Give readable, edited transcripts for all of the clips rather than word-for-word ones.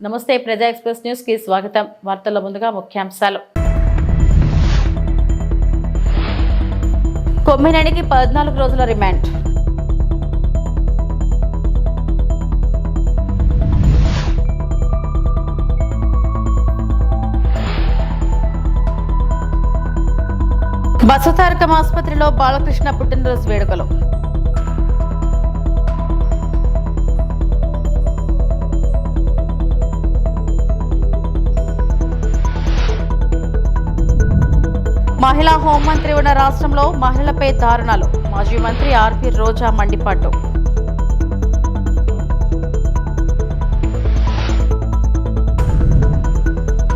నమస్తే ప్రజా express news కి స్వాగతం. వార్తల ముందుగా ముఖ్యాంశాలు. కొమ్మినేనికి 14 రోజుల రిమాండ్. బసవతారకం ఆసుపత్రిలో బాలకృష్ణ పుట్టినరోజు వేడుకలు. మహిళా హోంమంత్రి ఉన్న రాష్ట్రంలో మహిళలపై దారుణాలు. మాజీ మంత్రి ఆర్పి రోజా మండిపాటు.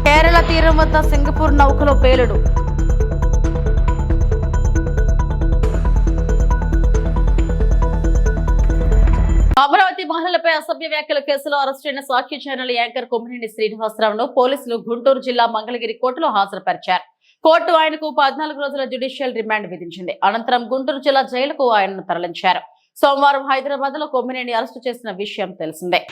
కేరళ తీరం వద్ద సింగపూర్ నౌకలో పేలుడు. అమరావతి మహిళలపై అసభ్య వ్యాఖ్యల కేసులో అరెస్టైన సాక్షి ఛానల్ యాంకర్ కొమ్మినేని శ్రీనివాసరావును పోలీసులు గుంటూరు జిల్లా మంగళగిరి కోర్టులో హాజరుపరిచారు. కోర్టు ఆయనకు 14 రోజుల జ్యుడిషియల్ రిమాండ్ విధించింది. అనంతరం గుంటూరు జిల్లా జైలుకు ఆయనను తరలించారు. సోమవారం హైదరాబాద్ లో కొమ్మినేని అరెస్టు చేసిన విషయం తెలిసిందే.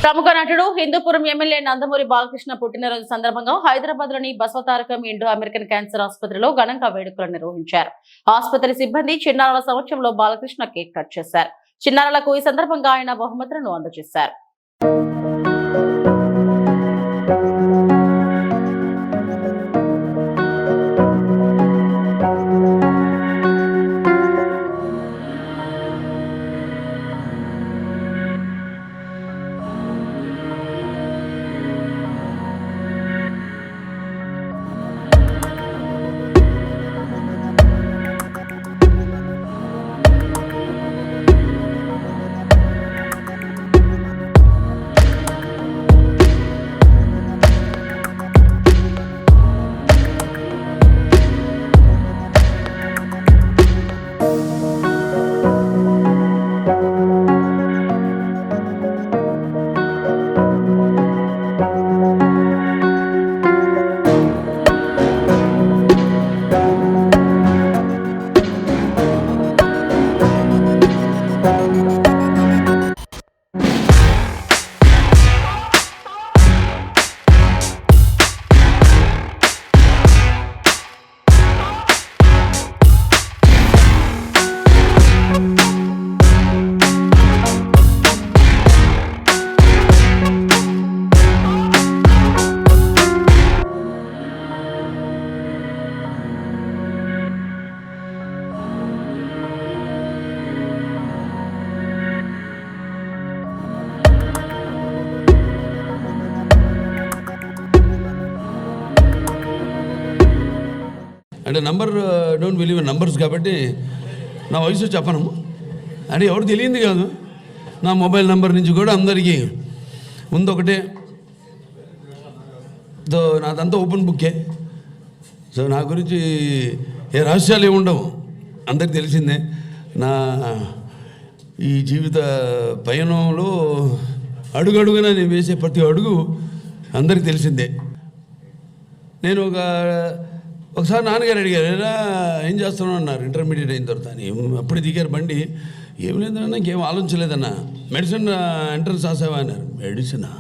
ప్రముఖ నటుడు హిందూపురం ఎమ్మెల్యే నందమూరి బాలకృష్ణ పుట్టినరోజు సందర్భంగా హైదరాబాద్ లోని బసవతారకం ఇండో అమెరికన్ క్యాన్సర్ ఆసుపత్రిలో ఘనంగా వేడుకలు నిర్వహించారు. ఆసుపత్రి సిబ్బంది చిన్నారుల సమక్షంలో బాలకృష్ణ కేక్ కట్ చేశారు. చిన్నారులకు ఈ సందర్భంగా ఆయన బహుమతులను అందజేశారు. అంటే డోంట్ బిలీవ్ ఇన్ నంబర్స్ కాబట్టి నా వయసు చెప్పను. అంటే ఎవరు తెలియంది కాదు. నా మొబైల్ నెంబర్ నుంచి కూడా అందరికీ ముందు ఒకటే, నాదంతా ఓపెన్ బుక్కే. సో నా గురించి ఏ రహస్యాలు ఏమి ఉండవు, అందరికి తెలిసిందే. నా ఈ జీవిత పయనంలో అడుగడుగునా నేను వేసే ప్రతి అడుగు అందరికి తెలిసిందే. నేను ఒకసారి నాన్నగారు అడిగారు, ఎలా ఏం చేస్తున్నావు అన్నారు. ఇంటర్మీడియట్ అయిన తర్వాత అప్పుడు దిగారు బండి. ఏం లేదన్నా, నాకేం ఆలోచించలేదన్నా. మెడిసిన్ ఎంట్రన్స్ రాసావా అన్నారు. మెడిసినా?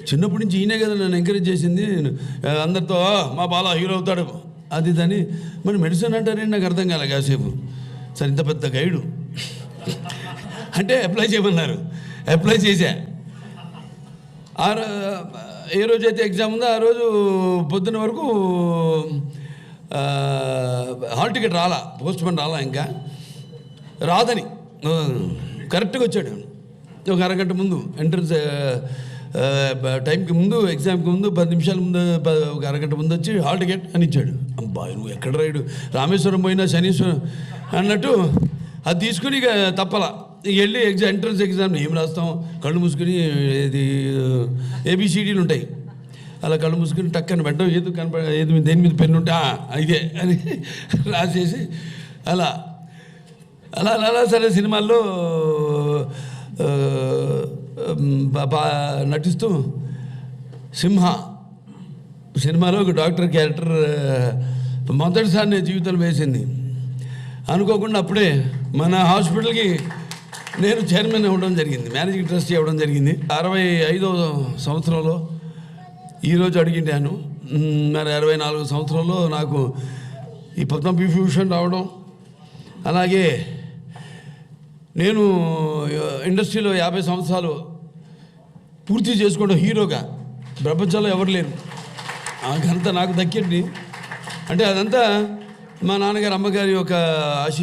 చిన్నప్పటి నుంచి ఈయనే కదా నన్ను ఎంకరేజ్ చేసింది. అందరితో మా బాల హీరో అవుతాడు అది దాన్ని. మరి మెడిసిన్ అంటారేంటి నాకు అర్థం కాలే కాసేపు. సరే ఇంత పెద్ద గైడు అంటే అప్లై చేయమన్నారు. అప్లై చేశా. ఏ రోజైతే ఎగ్జామ్ ఉందో ఆ రోజు పొద్దున్న వరకు హాల్ టికెట్ రాలా, పోస్ట్ మ్యాన్ రాలా, ఇంకా రాదని కరెక్ట్గా వచ్చాడు. ఒక అరగంట ముందు ఎంట్రన్స్ టైంకి ముందు ఎగ్జామ్కి ముందు 10 నిమిషాల ముందు ఒక అరగంట ముందు వచ్చి హాల్ టికెట్ అని ఇచ్చాడు. అబ్బా నువ్వు ఎక్కడ రాయుడు, రామేశ్వరం పోయినా శనీశ్వరం అన్నట్టు అది తీసుకుని ఇక తప్పలా వెళ్ళి ఎంట్రన్స్ ఎగ్జామ్ ఏం రాస్తాం, కళ్ళు మూసుకుని ఇది ABCDలు ఉంటాయి, అలా కళ్ళు మూసుకుని టక్కని పెట్టడం, ఏది దేని మీద పెన్ను ఉంటే ఇదే అని రాసేసి అలా అలా అలా సరే సినిమాల్లో నటిస్తూ సింహ సినిమాలో ఒక డాక్టర్ క్యారెక్టర్ మొదటిసారి నేను జీవితంలో వేసింది. అనుకోకుండా అప్పుడే మన హాస్పిటల్కి నేను చైర్మన్ అవ్వడం జరిగింది, మేనేజింగ్ ట్రస్టీ అవ్వడం జరిగింది. 65వ సంవత్సరంలో ఈరోజు అడిగిండాను. మరి 64 సంవత్సరంలో నాకు ఈ పద్మవిభూషణ్ రావడం, అలాగే నేను ఇండస్ట్రీలో 50 సంవత్సరాలు పూర్తి చేసుకోవడం హీరోగా ప్రపంచంలో ఎవరు లేరు. ఆ ఘనత నాకు దక్కింది. అంటే అదంతా మా నాన్నగారు అమ్మగారి యొక్క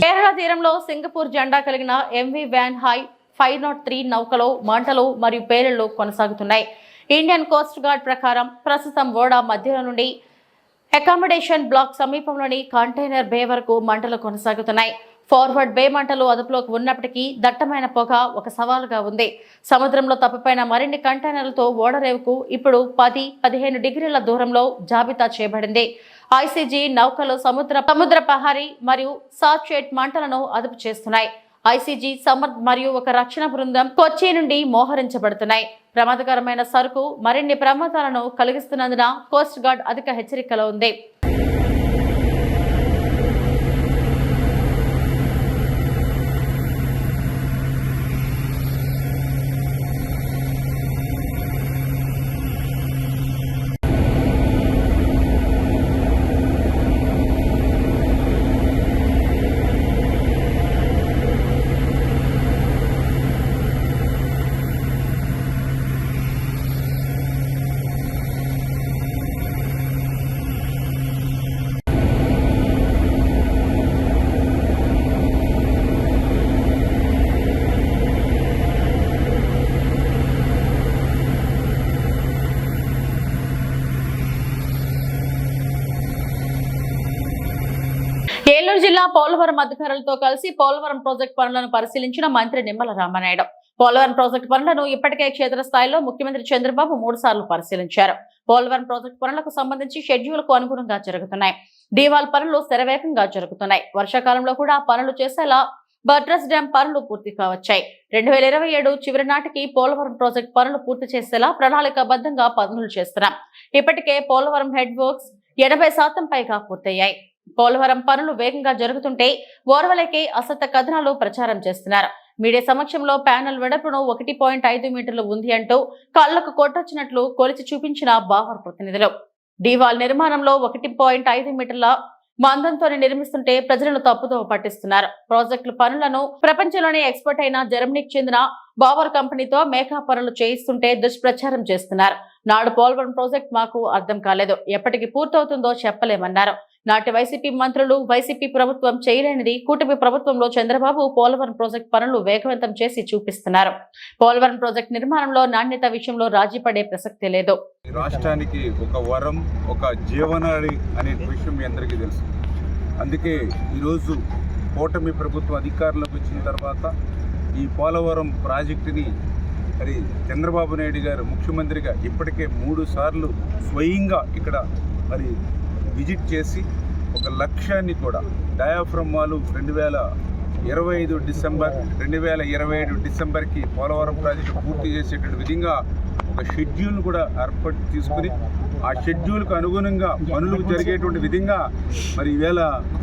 కేరళ తీరంలో సింగపూర్ జెండా కలిగిన MV వ్యాన్ హై 503 నౌకలో మంటలు మరియు పేలుళ్లు కొనసాగుతున్నాయి. ఇండియన్ కోస్ట్ గార్డ్ ప్రకారం ప్రస్తుతం ఓడా మధ్యలో నుండి అకామిడేషన్ బ్లాక్ సమీపంలోని కంటైనర్ బే వరకు మంటలు కొనసాగుతున్నాయి. ఫార్వర్డ్ బే మంటలు అదుపులోకి ఉన్నప్పటికీ దట్టమైన పొగ ఒక సవాలుగా ఉంది. సముద్రంలో తప్పిపోయిన మరిన్ని కంటైనర్లతో ఓడరేవుకు ఇప్పుడు 10-15 డిగ్రీల దూరంలో జాబితా చేయబడింది. ICG నౌకలు సముద్ర పహారీ మరియు సాచెట్ మంటలను అదుపు చేస్తున్నాయి. ICG సమర్థ్ మరియు ఒక రక్షణ బృందం కొచ్చి నుండి మోహరించబడుతున్నాయి. ప్రమాదకరమైన సరుకు మరిన్ని ప్రమాదాలను కలిగిస్తున్నందున కోస్ట్ గార్డ్ అధిక హెచ్చరికలో ఉంది. ఏలూరు జిల్లా పోలవరం అధికారులతో కలిసి పోలవరం ప్రాజెక్టు పనులను పరిశీలించిన మంత్రి నిమ్మల రామానాయుడు. పోలవరం ప్రాజెక్టు పనులను ఇప్పటికే క్షేత్రస్థాయిలో ముఖ్యమంత్రి చంద్రబాబు 3 సార్లు పరిశీలించారు. పోలవరం ప్రాజెక్టు పనులకు సంబంధించి షెడ్యూల్కు అనుగుణంగా జరుగుతున్నాయి. డీవాల్ పనులు శరవేగంగా జరుగుతున్నాయి. వర్షాకాలంలో కూడా పనులు చేసేలా బట్రస్ డ్యాం పనులు పూర్తి కావచ్చాయి. 2027 చివరి నాటికి పోలవరం ప్రాజెక్టు పనులు పూర్తి చేసేలా ప్రణాళికాబద్ధంగా పనులు చేస్తున్నాం. ఇప్పటికే పోలవరం హెడ్ వర్క్స్ 80% పైగా పూర్తయ్యాయి. పోలవరం పనులు వేగంగా జరుగుతుంటే ఓర్వలేకే అసత్య కథనాలు ప్రచారం చేస్తున్నారు. మీడియా సమక్షంలో ప్యానెల్ వెడల్పును 1.5 మీటర్లు ఉంది అంటూ కళ్లకు కొట్టొచ్చినట్లు కొలిచి చూపించిన బావర్ ప్రతినిధులు. డీవాల్ నిర్మాణంలో 1.5 మీటర్ల మందంతో నిర్మిస్తుంటే ప్రజలను తప్పుదోవ పట్టిస్తున్నారు. ప్రాజెక్టుల పనులను ప్రపంచంలోనే ఎక్స్పర్ట్ అయిన జర్మనీకి చెందిన బావర్ కంపెనీతో మేకా పనులు చేయిస్తుంటే దుష్ప్రచారం చేస్తున్నారు. నాడు పోలవరం ప్రాజెక్ట్ మాకు అర్థం కాలేదు, ఎప్పటికి పూర్తవుతుందో చెప్పలేమన్నారు. నాటి వైసీపీ మంత్రులు వైసీపీ ప్రభుత్వం చేయలేనిది కూటమి ప్రభుత్వంలో చంద్రబాబు పోలవరం ప్రాజెక్టు పనులు వేగవంతం చేసి చూపిస్తున్నారు. పోలవరం ప్రాజెక్టు నిర్మాణంలో నాణ్యత విషయంలో రాజీ పడే ప్రసక్తి లేదు. రాష్ట్రానికి ఒక వరం, ఒక జీవనాడి అనే విషయం మీ అందరికీ తెలుసు. అందుకే ఈరోజు కూటమి ప్రభుత్వం అధికారంలోకి వచ్చిన తర్వాత ఈ పోలవరం ప్రాజెక్టుని మరి చంద్రబాబు నాయుడు గారు ముఖ్యమంత్రిగా ఇప్పటికే 3 సార్లు స్వయంగా ఇక్కడ మరి విజిట్ చేసి ఒక లక్ష్యాన్ని కూడా డయాఫ్రమ్ వాల్ 2027 డిసెంబర్కి పోలవరం ప్రాజెక్టు పూర్తి చేసేటువంటి విధంగా ఒక షెడ్యూల్ను కూడా ఏర్పాటు తీసుకుని ఆ షెడ్యూల్కు అనుగుణంగా పనులు జరిగేటువంటి విధంగా మరి ఈవేళ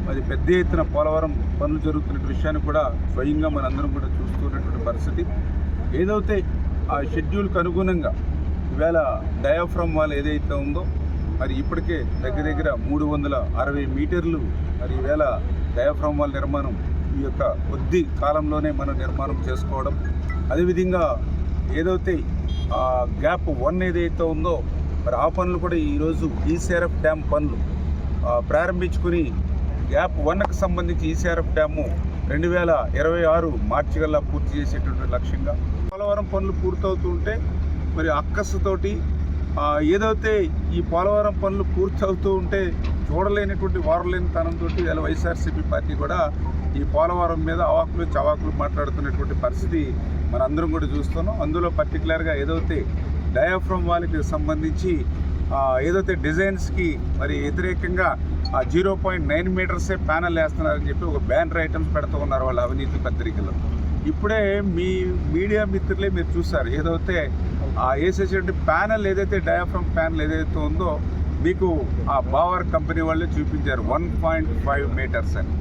మరి పెద్ద ఎత్తున పోలవరం పనులు జరుగుతున్న విషయాన్ని కూడా స్వయంగా మనందరం కూడా చూస్తున్నటువంటి పరిస్థితి. ఏదైతే ఆ షెడ్యూల్కు అనుగుణంగా ఈవేళ డయాఫ్రమ్ వాల్ ఏదైతే ఉందో మరి ఇప్పటికే దగ్గర 360 మీటర్లు మరి ఈవేళ డయాఫ్రమ్ వాల్ నిర్మాణం ఈ యొక్క కొద్ది కాలంలోనే మనం నిర్మాణం చేసుకోవడం, అదేవిధంగా ఏదైతే గ్యాప్ 1 ఏదైతే ఉందో మరి ఆ పనులు కూడా ఈరోజు ఈసీఆర్ఎఫ్ డ్యామ్ పనులు ప్రారంభించుకుని గ్యాప్ 1కి సంబంధించి ఈసీఆర్ఎఫ్ డ్యాము 2026 మార్చి కల్లా పూర్తి చేసేటువంటి లక్ష్యంగా పోలవరం పనులు పూర్తవుతుంటే మరి అక్కసుతోటి ఏదైతే ఈ పోలవరం పనులు పూర్తవుతూ ఉంటే చూడలేనటువంటి వారలేని తనంతో ఇలా వైఎస్ఆర్సీపీ పార్టీ కూడా ఈ పోలవరం మీద అవాకులు చవాకులు మాట్లాడుతున్నటువంటి పరిస్థితి మనందరం కూడా చూస్తున్నాం. అందులో పర్టికులర్గా ఏదైతే డయాఫ్రమ్ వాళ్ళకి సంబంధించి ఏదైతే డిజైన్స్కి మరి వ్యతిరేకంగా 0.9 మీటర్సే ప్యానల్ వేస్తున్నారని చెప్పి ఒక బ్యానర్ ఐటమ్స్ పెడుతూ ఉన్నారు వాళ్ళ అవినీతి పత్రికలో. ఇప్పుడే మీ మీడియా మిత్రులే మీరు చూసారు, ఏదైతే వేసేటువంటి ప్యానల్ ఏదైతే డయాఫ్రమ్ ప్యానల్ ఏదైతే ఉందో మీకు ఆ బావర్ కంపెనీ వాళ్ళే చూపించారు 1.5 మీటర్స్ అని.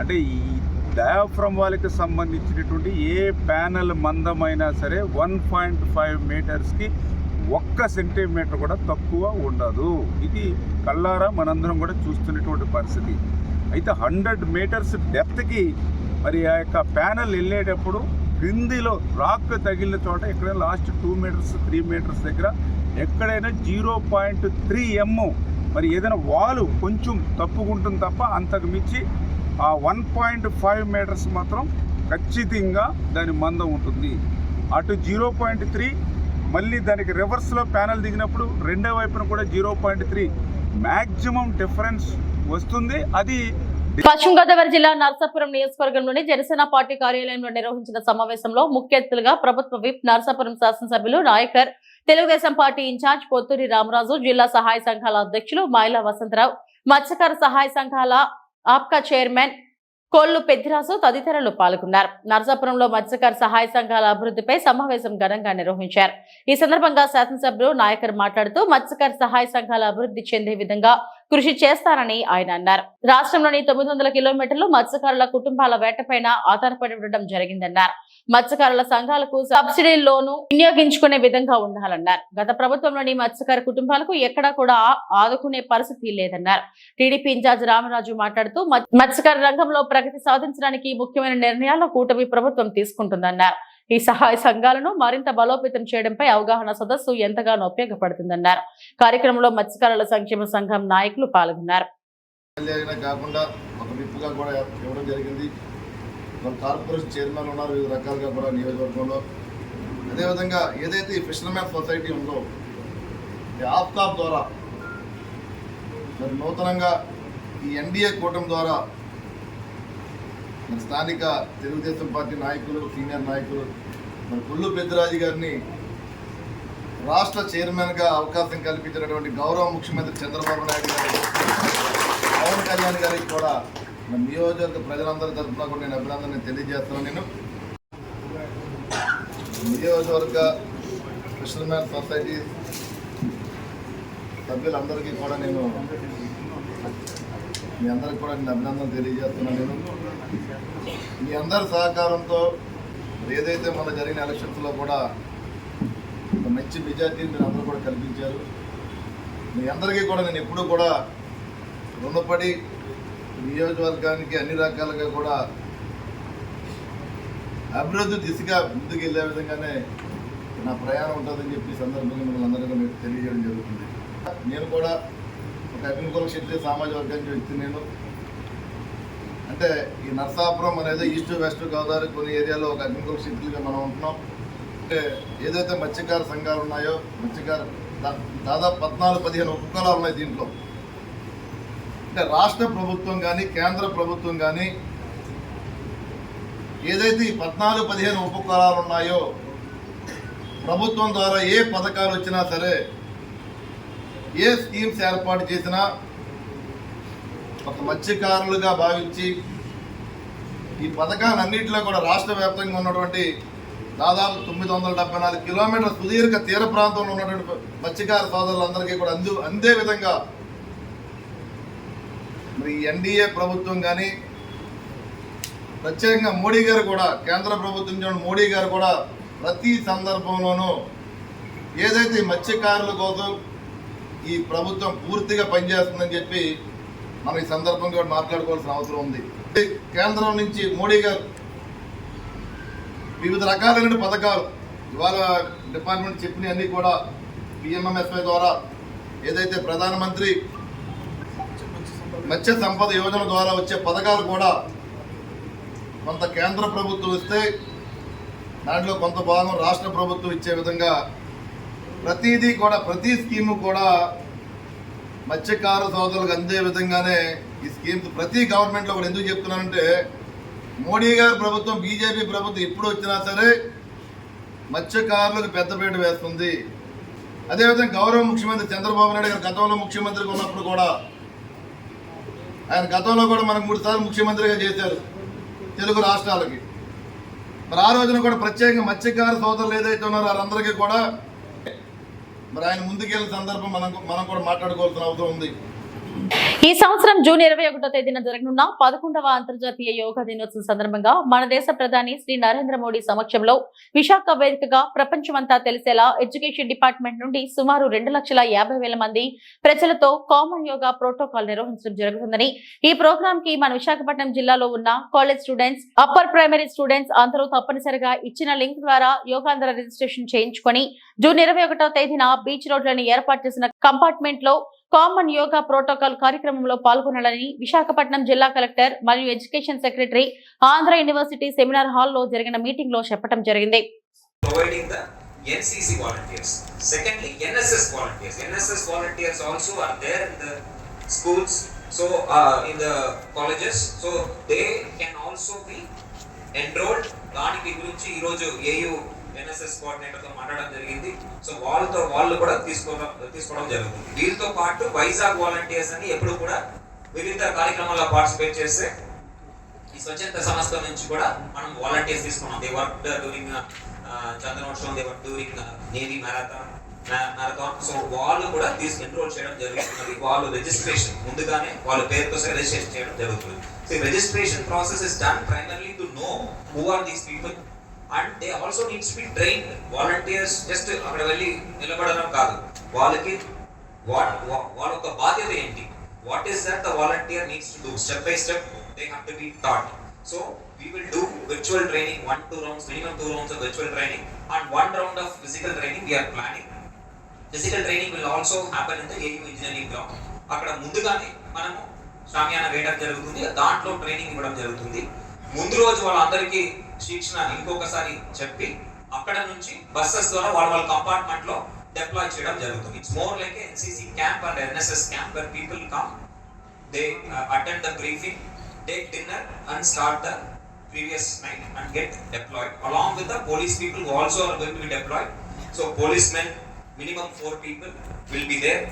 అంటే ఈ డయాఫ్రమ్ వాళ్ళకి సంబంధించినటువంటి ఏ ప్యానల్ మందమైనా సరే 1.5 మీటర్స్కి 1 సెంటీమీటర్ కూడా తక్కువ ఉండదు. ఇది కళ్ళారా మనందరం కూడా చూస్తున్నటువంటి పరిస్థితి. అయితే 100 మీటర్స్ డెప్త్కి మరి ఆ యొక్క ప్యానల్ వెళ్ళేటప్పుడు క్రిందిలో రాక్ తగిలిన చోట ఎక్కడైనా లాస్ట్ 2 మీటర్స్ 3 మీటర్స్ దగ్గర ఎక్కడైనా 0.3 m మరి ఏదైనా వాలు కొంచెం తప్పుకుంటుంది తప్ప అంతకు మించి ఆ 1.5 మీటర్స్ మాత్రం ఖచ్చితంగా దాని మందం ఉంటుంది. అటు 0.3 మళ్ళీ దానికి రివర్స్లో ప్యానల్ దిగినప్పుడు రెండో వైపున కూడా 0.3 మ్యాక్సిమం డిఫరెన్స్ వస్తుంది. అది పశ్చిమ గోదావరి జిల్లా నర్సాపురం నియోజకవర్గంలోని జనసేన పార్టీ కార్యాలయంలో నిర్వహించిన సమావేశంలో ముఖ్య అతిథులుగా ప్రభుత్వ విప్ నర్సాపురం శాసనసభ్యులు నాయకర్, తెలుగుదేశం పార్టీ ఇన్ఛార్జ్ పొత్తూరి రామరాజు, జిల్లా సహాయ సంఘాల అధ్యక్షులు మైలా వసంతరావు, మత్స్యకార సహాయ సంఘాల ఆప్కా చైర్మన్ కొల్లు పెద్దిరాజు తదితరులు పాల్గొన్నారు. నర్సాపురంలో మత్స్యకార సహాయ సంఘాల అభివృద్ధిపై సమావేశం ఘనంగా నిర్వహించారు. ఈ సందర్భంగా శాసనసభ్యులు నాయకర్ మాట్లాడుతూ మత్స్యకార సహాయ సంఘాల అభివృద్ధి చెందే విధంగా కృషి చేస్తారని ఆయన అన్నారు. రాష్ట్రంలోని 900 కిలోమీటర్లు మత్స్యకారుల కుటుంబాల వేటపైన ఆధారపడి ఉండడం జరిగిందన్నారు. మత్స్యకారుల సంఘాలకు సబ్సిడీ లోను వినియోగించుకునే విధంగా ఉండాలన్నారు. గత ప్రభుత్వంలోని మత్స్యకార కుటుంబాలకు ఎక్కడా కూడా ఆదుకునే పరిస్థితి లేదన్నారు. టీడీపీ ఇన్ఛార్జ్ రామరాజు మాట్లాడుతూ మత్స్యకార రంగంలో ప్రగతి సాధించడానికి ముఖ్యమైన నిర్ణయాలు కూటమి ప్రభుత్వం తీసుకుంటుందన్నారు. ఈ సహాయ సంఘాలను మరింత బలోపేతం చేయడంపై అవగాహన సదస్సు ఎంతగానో ఉపయోగపడుతుందన్నారు. కార్యక్రమంలో మత్స్యకారుల సంక్షేమ సంఘం నాయకులు పాల్గొన్నారు. కాకుండా ఒక విప్పుగా కూడా ఇవ్వడం జరిగింది. కార్పొరేషన్ చైర్మన్ ఉన్నారు వివిధ రకాలుగా కూడా నియోజకవర్గంలో. అదేవిధంగా ఏదైతే ఈ ఫిషర్మెన్ సొసైటీ ఉందో ఈ ఆఫ్కాప్ ద్వారా మరి నూతనంగా ఈ ఎన్డీఏ కూటమి ద్వారా మరి స్థానిక తెలుగుదేశం పార్టీ నాయకులు, సీనియర్ నాయకులు మరి కొల్లు పెద్దిరాజు గారిని రాష్ట్ర చైర్మన్గా అవకాశం కల్పించినటువంటి గౌరవ ముఖ్యమంత్రి చంద్రబాబు నాయుడు గారు, పవన్ కళ్యాణ్ గారికి కూడా మన నియోజకవర్గ ప్రజలందరి తరఫున కూడా నేను అభినందన తెలియజేస్తున్నాను. నేను నియోజకవర్గ ఫిషర్మెన్ సొసైటీ సభ్యులందరికీ కూడా నేను మీ అందరికి కూడా నేను అభినందన తెలియజేస్తున్నాను. నేను మీ అందరి సహకారంతో ఏదైతే మన జరిగిన ఎలక్షన్స్లో కూడా ఒక మంచి మెజార్టీని మీరు అందరూ కూడా కల్పించారు. మీ అందరికీ కూడా నేను ఎప్పుడూ కూడా రుణపడి నియోజకవర్గానికి అన్ని రకాలుగా కూడా అభివృద్ధి దిశగా ముందుకు వెళ్ళే విధంగానే నా ప్రయాణం ఉంటుందని చెప్పి సందర్భంగా మిమ్మల్ని అందరికీ మీకు తెలియజేయడం జరుగుతుంది. నేను కూడా ఒక అగ్నికుల క్షత్రియ సామాజిక వర్గానికి వ్యక్తి. నేను అంటే ఈ నర్సాపురం అనేది ఈస్ట్ వెస్ట్ గోదావరి కొన్ని ఏరియాలో ఒక అగ్నికుల క్షత్రియులుగా మనం ఉంటున్నాం. అంటే ఏదైతే మత్స్యకార సంఘాలు ఉన్నాయో దాదాపు 14-15 ఉపకులాలు ఉన్నాయి దీంట్లో. అంటే రాష్ట్ర ప్రభుత్వం కానీ కేంద్ర ప్రభుత్వం కానీ ఏదైతే ఈ 14-15 ఉపకులాలు ఉన్నాయో ప్రభుత్వం ద్వారా ఏ పథకాలు వచ్చినా సరే, ఏ స్కీమ్స్ ఏర్పాటు చేసినా ఒక మత్స్యకారులుగా భావించి ఈ పథకాలన్నింటిలో కూడా రాష్ట్ర వ్యాప్తంగా ఉన్నటువంటి దాదాపు 974 కిలోమీటర్ల సుదీర్ఘ తీర ప్రాంతంలో ఉన్నటువంటి మత్స్యకార సోదరులందరికీ కూడా అందే విధంగా మరి ఎన్డీఏ ప్రభుత్వం కానీ ప్రత్యేకంగా మోడీ గారు కూడా, కేంద్ర ప్రభుత్వం మోడీ గారు కూడా ప్రతి సందర్భంలోనూ ఏదైతే మత్స్యకారుల కోసం ఈ ప్రభుత్వం పూర్తిగా పనిచేస్తుందని చెప్పి మనం ఈ సందర్భంగా మాట్లాడుకోవాల్సిన అవసరం ఉంది. కేంద్రం నుంచి మోడీ గారు వివిధ రకాలైన పథకాలు ఇవాళ డిపార్ట్మెంట్ చెప్పినవన్నీ కూడా పిఎంఎంఎస్వై ద్వారా ఏదైతే ప్రధానమంత్రి మత్స్య సంపద యోజన ద్వారా వచ్చే పథకాలు కూడా కొంత కేంద్ర ప్రభుత్వం ఇస్తే దాంట్లో కొంత భాగం రాష్ట్ర ప్రభుత్వం ఇచ్చే విధంగా ప్రతిదీ కూడా ప్రతి స్కీము కూడా మత్స్యకార సోదరులకు అందే విధంగానే ఈ స్కీమ్స్ ప్రతి గవర్నమెంట్లో కూడా ఎందుకు చెప్తున్నానంటే మోడీ గారి ప్రభుత్వం బీజేపీ ప్రభుత్వం ఎప్పుడు వచ్చినా సరే మత్స్యకారులకు పెద్దపీట వేస్తుంది. అదేవిధంగా గౌరవ ముఖ్యమంత్రి చంద్రబాబు నాయుడు గారు గతంలో ముఖ్యమంత్రిగా ఉన్నప్పుడు కూడా ఆయన గతంలో కూడా మనకు 3 సార్లు ముఖ్యమంత్రిగా చేశారు తెలుగు రాష్ట్రాలకి. మరి ఆ రోజున కూడా ప్రత్యేకంగా మత్స్యకార సోదరులు ఏదైతే ఉన్నారో వారందరికీ కూడా మరి ఆయన ముందుకెళ్ళిన సందర్భం మనం కూడా మాట్లాడుకోవాల్సిన అవసరం ఉంది. ఈ సంవత్సరం జూన్ 21వ తేదీన జరగనున్న 11వ అంతర్జాతీయ యోగా దినోత్సవం సందర్భంగా మన దేశ ప్రధాని శ్రీ నరేంద్ర మోడీ సమక్షంలో విశాఖ వేదికగా ప్రపంచమంతా తెలిసేలా ఎడ్యుకేషన్ డిపార్ట్మెంట్ నుండి సుమారు 2,50,000 మంది ప్రజలతో కామన్ యోగా ప్రోటోకాల్ నిర్వహించడం జరుగుతుందని, ఈ ప్రోగ్రామ్ కి మన విశాఖపట్నం జిల్లాలో ఉన్న college students, upper primary students అందరూ తప్పనిసరిగా ఇచ్చిన లింక్ ద్వారా యోగాంధ్ర రిజిస్ట్రేషన్ చేయించుకొని జూన్ 21వ తేదీన బీచ్ రోడ్లని ఏర్పాటు చేసిన కంపార్ట్మెంట్ లో కామన్ యోగా ప్రోటోకాల్ కార్యక్రమంలో పాల్గొనాలని విశాఖపట్నం జిల్లా కలెక్టర్ మరియు education secretary Andhra university seminar hall లో జరిగిన మీటింగ్ లో చెప్పడం జరిగింది. NCC volunteers. Secondly, NSS volunteers. NSS volunteers also are there in the schools, so in the colleges, so they can also be enrolled. దానికి గురించి ఈ రోజు AU NSS కోఆర్డినేటర్ తో మాట్లాడడం జరిగింది. సో వాళ్ళు కూడా తీసుకోవడం జరుగుతుంది. వీళ్ళతో పాటు వైజాగ్ వాలంటీర్స్ అని ఎప్పుడు కూడా వివిధ కార్యక్రమాల్లో పార్టిసిపేట్ చేస్తే ఈ స్వచ్ఛంద సంస్థ నుంచి కూడా మనం వాలంటీర్స్ తీసుకున్నాం. They work during Chandrotsavam, they work during navy marathon. So వాళ్ళు కూడా ఎన్రోల్ చేయడం జరుగుతున్నది. వాళ్ళు రిజిస్ట్రేషన్ ముందుగానే వాళ్ళ పేరుతో రిజిస్ట్రేషన్ చేయడం జరుగుతుంది. So registration process is done primarily to know who are these people and they also needs to be trained. Volunteers just అక్కడ వెళ్ళి నిలబడడం కాదు, వాళ్ళకి వాళ్ళ యొక్క బాధ్యత ఏంటి, what is that the volunteer needs to do, step by step they have to be taught. So we will do virtual training, 1-2 rounds, minimum 2 rounds of virtual training and 1 round of physical training we are planning. Physical training will also happen in the AU engineering ground. అక్కడ ముందుగానే మనము షామియానా వేయడం జరుగుతుంది, దాంట్లో training ఇవ్వడం జరుగుతుంది. ముందు రోజు వాళ్ళందరికీ శిక్షణ ఇంకొకసారి చెప్పి అక్కడ నుంచి బస్సెస్ ద్వారా వాళ్ళ కంపార్ట్మెంట్ లో deploy చేయడం జరుగుతుంది. It's more like a NCC camp and NSS camp where people come, they attend the briefing, take dinner and start the previous night and get deployed along with the police people who also are going to be deployed. So policemen, minimum 4 people will be there.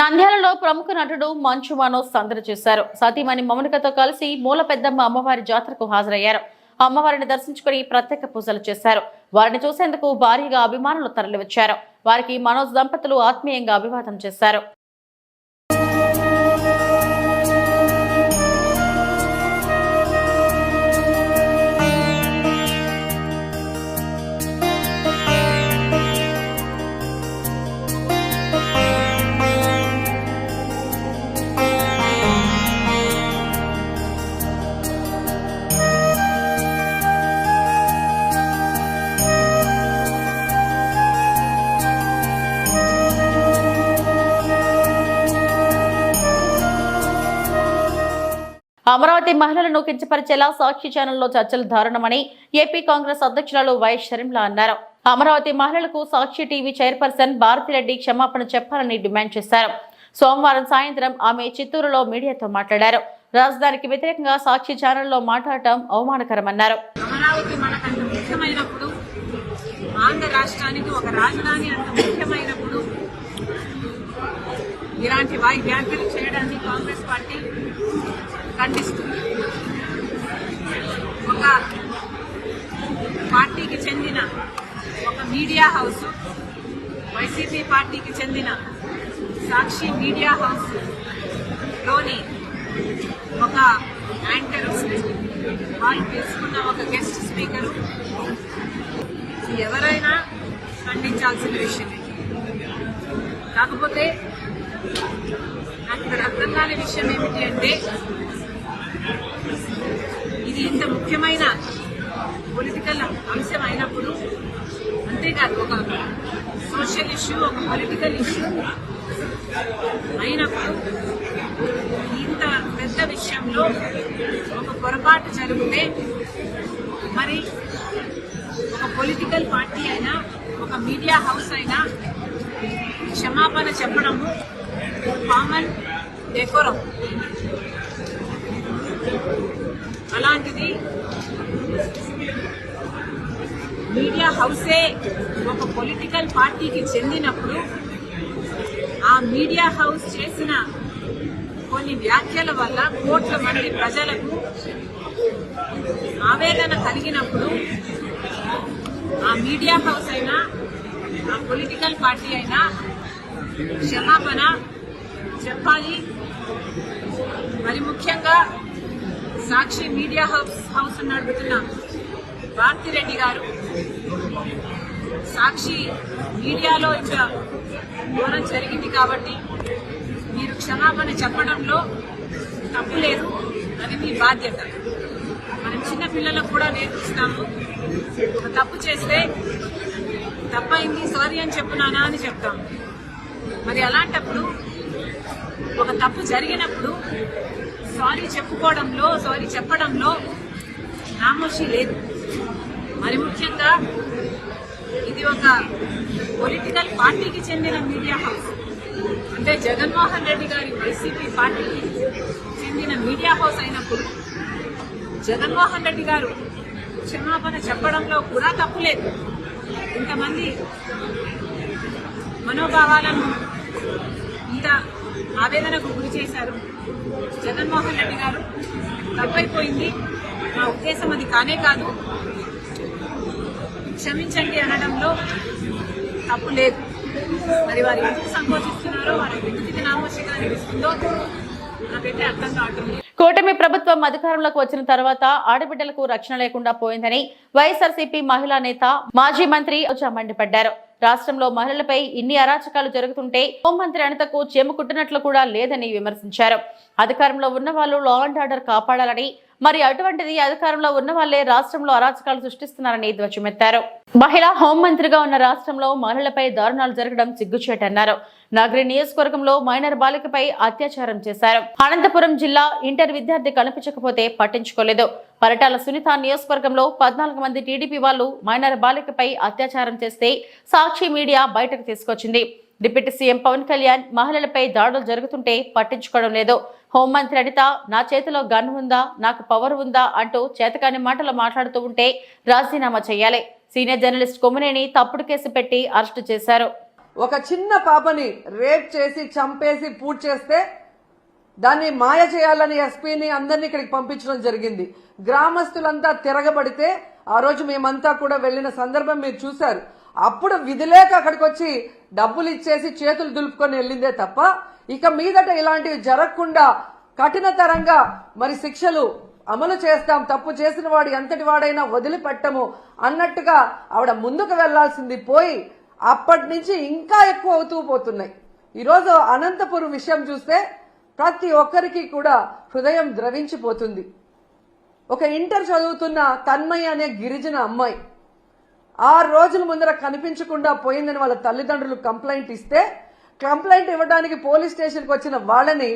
నంద్యాలలో ప్రముఖ నటుడు మంచు మనోజ్ సందడి చేశారు. సతీమణి మౌనికతో కలిసి మూల పెద్దమ్మ అమ్మవారి జాతరకు హాజరయ్యారు. అమ్మవారిని దర్శించుకుని ప్రత్యేక పూజలు చేశారు. వారిని చూసేందుకు భారీగా అభిమానులు తరలివచ్చారు. వారికి మనోజ్ దంపతులు ఆత్మీయంగా అభివాదం చేశారు. అమరావతి మహిళలను కించపరిచేలా సాక్షి ఛానల్లో చర్చలు దారుణమని ఏపీ కాంగ్రెస్ అధ్యక్షురాలు వైఎస్ షర్మిల అన్నారు. అమరావతి మహిళలకు సాక్షి టీవీ చైర్పర్సన్ భారతిరెడ్డి క్షమాపణ చెప్పాలని డిమాండ్ చేశారు. సోమవారం సాయంత్రం ఆమె చిత్తూరులో మీడియాతో మాట్లాడారు. రాజధానికి వ్యతిరేకంగా సాక్షి ఛానల్లో మాట్లాడటం అవమానకరమన్నారు. అమరావతి మనకంత ముఖ్యమైనప్పుడు, ఆంధ్ర రాష్ట్రానికి ఒక రాజధాని అంత ముఖ్యమైనప్పుడు ఇలాంటి వ్యాఖ్యలు చేయడాన్ని కాంగ్రెస్ పార్టీ ఖండిస్తుంది. ఒక పార్టీకి చెందిన ఒక మీడియా హౌస్, వైసీపీ పార్టీకి చెందిన సాక్షి మీడియా హౌస్ లోని ఒక యాంకరు, వాళ్ళు తీసుకున్న ఒక గెస్ట్ స్పీకరు ఎవరైనా ఖండించాల్సిన విషయమే. కాకపోతే నాకు ఇక్కడ అర్థం కాని విషయం ఏమిటి అంటే, ఇది ఇంత ముఖ్యమైన పొలిటికల్ అంశం అయినప్పుడు, అంతేకాదు ఒక సోషల్ ఇష్యూ, ఒక పొలిటికల్ ఇష్యూ అయినప్పుడు ఇంత పెద్ద విషయంలో ఒక పొరపాటు జరిగితే మరి ఒక పొలిటికల్ పార్టీ అయినా, ఒక మీడియా హౌస్ అయినా క్షమాపణ చెప్పడము కామన్ డెకోరం. అలాంటిది మీడియా హౌసే ఒక పొలిటికల్ పార్టీకి చెందినప్పుడు ఆ మీడియా హౌస్ చేసిన కొన్ని వ్యాఖ్యల వల్ల కోట్ల మంది ప్రజలకు ఆవేదన కలిగినప్పుడు ఆ మీడియా హౌస్ అయినా ఆ పొలిటికల్ పార్టీ అయినా క్షమాపణ చెప్పాలి. మరి ముఖ్యంగా సాక్షి మీడియా హౌస్ నడుపుతున్న భారతిరెడ్డి గారు సాక్షి మీడియాలో ఇంకా ఘోరం జరిగింది కాబట్టి మీరు క్షమాపణ చెప్పడంలో తప్పు లేదు, అది మీ బాధ్యత. మనం చిన్న పిల్లలకు కూడా నేర్పిస్తాము, ఒక తప్పు చేస్తే తప్పైంది సారీ అని చెప్పునానా అని చెప్తాము. మరి అలాంటప్పుడు ఒక తప్పు జరిగినప్పుడు సారీ చెప్పుకోవడంలో సారీ చెప్పడంలో నామోషి లేదు. మరి ముఖ్యంగా ఇది ఒక పొలిటికల్ పార్టీకి చెందిన మీడియా హౌస్, అంటే జగన్మోహన్ రెడ్డి గారి వైసీపీ పార్టీకి చెందిన మీడియా హౌస్ అయినప్పుడు జగన్మోహన్ రెడ్డి గారు క్షమాపణ చెప్పడంలో కూడా తప్పు లేదు. ఇంతమంది మనోభావాలను ఇంత ఆవేదనకు గురి చేశారు. జగన్మోహన్ రెడ్డి గారు తప్పైపోయింది, నా ఉద్దేశం అది కానే కాదు, క్షమించండి అనడంలో తప్పు లేదు. మరి వారు ఎందుకు సంకోచిస్తున్నారో, వారి ఎందుకు నామోషిగా అనిపిస్తుందో నాకైతే అర్థం కావట్లేదు. కూటమి ప్రభుత్వం అధికారంలోకి వచ్చిన తర్వాత ఆడబిడ్డలకు రక్షణ లేకుండా పోయిందని వైఎస్ఆర్సీపీ మహిళా నేత మాజీ మంత్రి మండిపడ్డారు. రాష్ట్రంలో మహిళలపై ఇన్ని అరాచకాలు జరుగుతుంటే హోంమంత్రి అనితకు చెముకుట్టినట్లు కూడా లేదని విమర్శించారు. అధికారంలో ఉన్న వాళ్ళు లా అండ్ ఆర్డర్ కాపాడాలని, మరి అటువంటిది అధికారంలో ఉన్న వాళ్లే రాష్ట్రంలో అరాచకాలు సృష్టిస్తున్నారని ధ్వజమెత్తారు. మహిళా హోంమంత్రిగా ఉన్న రాష్ట్రంలో మహిళలపై దారుణాలు జరగడం సిగ్గుచేటన్నారు. నగరి నియోజకవర్గంలో మైనర్ బాలికపై అత్యాచారం చేశారు. అనంతపురం జిల్లా ఇంటర్ విద్యార్థి కనిపించకపోతే పట్టించుకోలేదు. పరిటాల సునీత నియోజకవర్గంలో 14 మంది టీడీపీ వాళ్ళు మైనర్ బాలికపై అత్యాచారం చేస్తే సాక్షి మీడియా బయటకు తీసుకొచ్చింది. డిప్యూటీ సీఎం పవన్ కళ్యాణ్ మహిళలపై దాడులు జరుగుతుంటే పట్టించుకోవడం లేదు. హోంమంత్రి అనిత నా చేతిలో గన్ ఉందా, నాకు పవర్ ఉందా అంటూ చేతకాని మాటలు మాట్లాడుతూ ఉంటే రాజీనామా చేయాలి. సీనియర్ జర్నలిస్ట్ కొమ్మినేని తప్పుడు కేసు పెట్టి అరెస్టు చేశారు. ఒక చిన్న పాపని రేప్ చేసి చంపేసి పూర్తి చేస్తే దాన్ని మాయ చేయాలని ఎస్పీని అందరినీ ఇక్కడికి పంపించడం జరిగింది. గ్రామస్తులంతా తిరగబడితే ఆ రోజు మేమంతా కూడా వెళ్లిన సందర్భం మీరు చూశారు. అప్పుడు విధిలేక అక్కడికి వచ్చి డబ్బులు ఇచ్చేసి చేతులు దులుపుకొని వెళ్ళిందే తప్ప ఇక మీదట ఇలాంటివి జరగకుండా కఠినతరంగా మరి శిక్షలు అమలు చేస్తాం, తప్పు చేసిన వాడు ఎంతటి వాడైనా వదిలిపెట్టము అన్నట్టుగా ఆవిడ ముందుకు వెళ్లాల్సింది పోయి అప్పటి నుంచి ఇంకా ఎక్కువ అవుతూ పోతున్నాయి. ఈరోజు అనంతపురం విషయం చూస్తే ప్రతి ఒక్కరికి కూడా హృదయం ద్రవించిపోతుంది. ఒక ఇంటర్ చదువుతున్న తన్మయ్య అనే గిరిజన అమ్మాయి 6 రోజుల ముందర కనిపించకుండా పోయిందని వాళ్ళ తల్లిదండ్రులు కంప్లైంట్ ఇస్తే, కంప్లైంట్ ఇవ్వడానికి పోలీస్ స్టేషన్కి వచ్చిన వాళ్ళని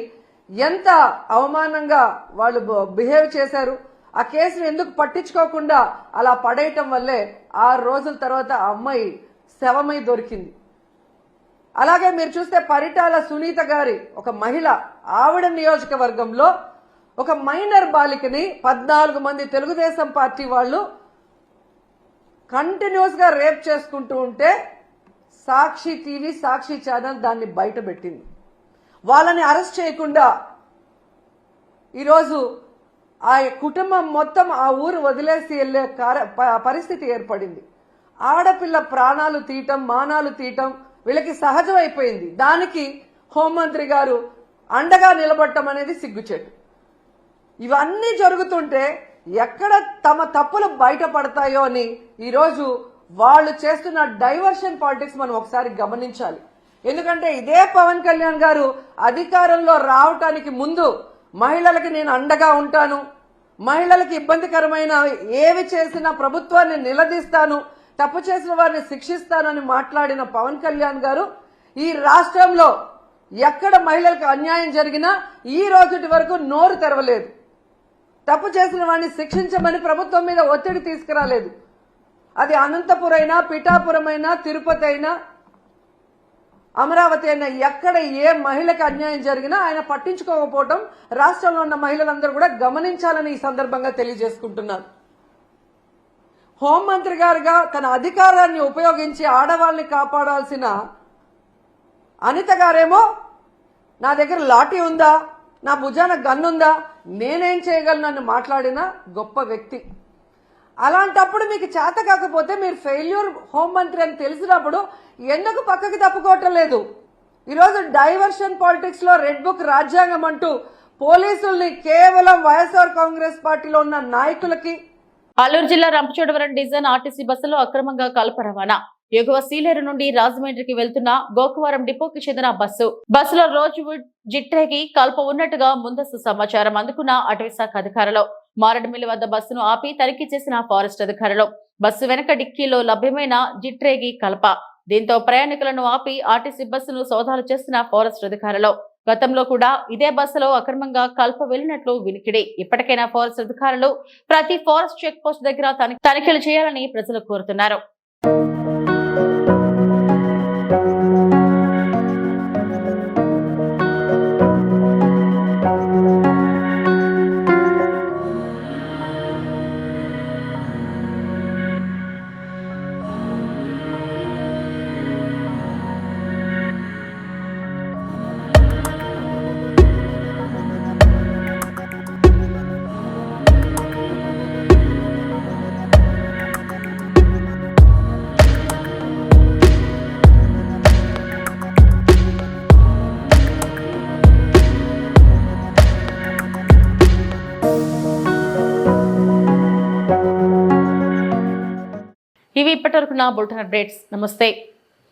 ఎంత అవమానంగా వాళ్ళు బిహేవ్ చేశారు. ఆ కేసును ఎందుకు పట్టించుకోకుండా అలా పడేయటం వల్లే 6 రోజుల తర్వాత ఆ అమ్మాయి శవమై దొరికింది. అలాగే మీరు చూస్తే పరిటాల సునీత గారి ఒక మహిళ, ఆవిడ నియోజకవర్గంలో ఒక మైనర్ బాలికని 14 మంది తెలుగుదేశం పార్టీ వాళ్ళు కంటిన్యూస్ గా రేప్ చేసుకుంటూ ఉంటే సాక్షి టీవీ, సాక్షి ఛానల్ దాన్ని బయట పెట్టింది. వాళ్ళని అరెస్ట్ చేయకుండా ఈరోజు ఆ కుటుంబం మొత్తం ఆ ఊరు వదిలేసి వెళ్లే పరిస్థితి ఏర్పడింది. ఆడపిల్ల ప్రాణాలు తీయటం, మానాలు తీయటం వీళ్ళకి సహజం అయిపోయింది. దానికి హోంమంత్రి గారు అండగా నిలబడటం అనేది సిగ్గుచేటు. ఇవన్నీ జరుగుతుంటే ఎక్కడ తమ తప్పులు బయటపడతాయో అని ఈరోజు వాళ్ళు చేస్తున్న డైవర్షన్ పాలిటిక్స్ మనం ఒకసారి గమనించాలి. ఎందుకంటే ఇదే పవన్ కళ్యాణ్ గారు అధికారంలో రావటానికి ముందు మహిళలకి నేను అండగా ఉంటాను, మహిళలకి ఇబ్బందికరమైన ఏవి చేసినా ప్రభుత్వాన్ని నిలదీస్తాను, తప్పు చేసిన వారిని శిక్షిస్తానని మాట్లాడిన పవన్ కళ్యాణ్ గారు ఈ రాష్ట్రంలో ఎక్కడ మహిళలకు అన్యాయం జరిగినా ఈ రోజుటి వరకు నోరు తెరవలేదు. తప్పు చేసిన వారిని శిక్షించమని ప్రభుత్వం మీద ఒత్తిడి తీసుకురాలేదు. అది అనంతపురం అయినా, పిఠాపురం అయినా, తిరుపతి అయినా, అమరావతి అయినా, ఎక్కడ ఏ మహిళకి అన్యాయం జరిగినా ఆయన పట్టించుకోకపోవటం రాష్ట్రంలో ఉన్న మహిళలందరూ కూడా గమనించాలని ఈ సందర్భంగా తెలియజేసుకుంటున్నారు. హోంమంత్రి గారుగా తన అధికారాన్ని ఉపయోగించి ఆడవాళ్ళని కాపాడాల్సిన అనిత గారేమో నా దగ్గర లాఠీ ఉందా, నా భుజాన గన్నుందా, నేనేం చేయగలను మాట్లాడిన గొప్ప వ్యక్తి. అలాంటప్పుడు మీకు చేత కాకపోతే మీరు ఫెయిల్యూర్ హోంమంత్రి అని తెలిసినప్పుడు ఎందుకు పక్కకి తప్పుకోవటం లేదు? ఈరోజు డైవర్షన్ పాలిటిక్స్ లో రెడ్ బుక్ రాజ్యాంగం అంటూ పోలీసుల్ని కేవలం వైఎస్ఆర్ కాంగ్రెస్ పార్టీలో ఉన్న నాయకులకి. అల్లూరు జిల్లా రంపచోడవరం డిజైన్ ఆర్టీసీ బస్సులో అక్రమంగా కలప రవాణా. ఎగువ సీలేరు నుండి రాజమండ్రికి వెళ్తున్న గోకవరం డిపోకి చెందిన బస్సులో రోజ్వుడ్, జిట్రేగి కల్ప ఉన్నట్టుగా ముందస్తు సమాచారం అందుకున్న అటవీ శాఖ అధికారులు మారడుమిల్లి వద్ద బస్సును ఆపి తనిఖీ చేసిన ఫారెస్ట్ అధికారులు బస్సు వెనక డిక్కీలో లభ్యమైన జిట్రేగి కల్ప. దీంతో ప్రయాణికులను ఆపి ఆర్టీసీ బస్సును సోదాలు చేస్తున్న ఫారెస్ట్ అధికారులు. గతంలో కూడా ఇదే బస్సులో అక్రమంగా కల్ప వెళ్లినట్లు వినికిడి. ఇప్పటికైనా ఫారెస్ట్ అధికారులు ప్రతి ఫారెస్ట్ చెక్ పోస్ట్ దగ్గర తనిఖీలు చేయాలని ప్రజలు కోరుతున్నారు. ఇవి ఇప్పటివరకు నా బులెటిన్ అప్డేట్స్. నమస్తే.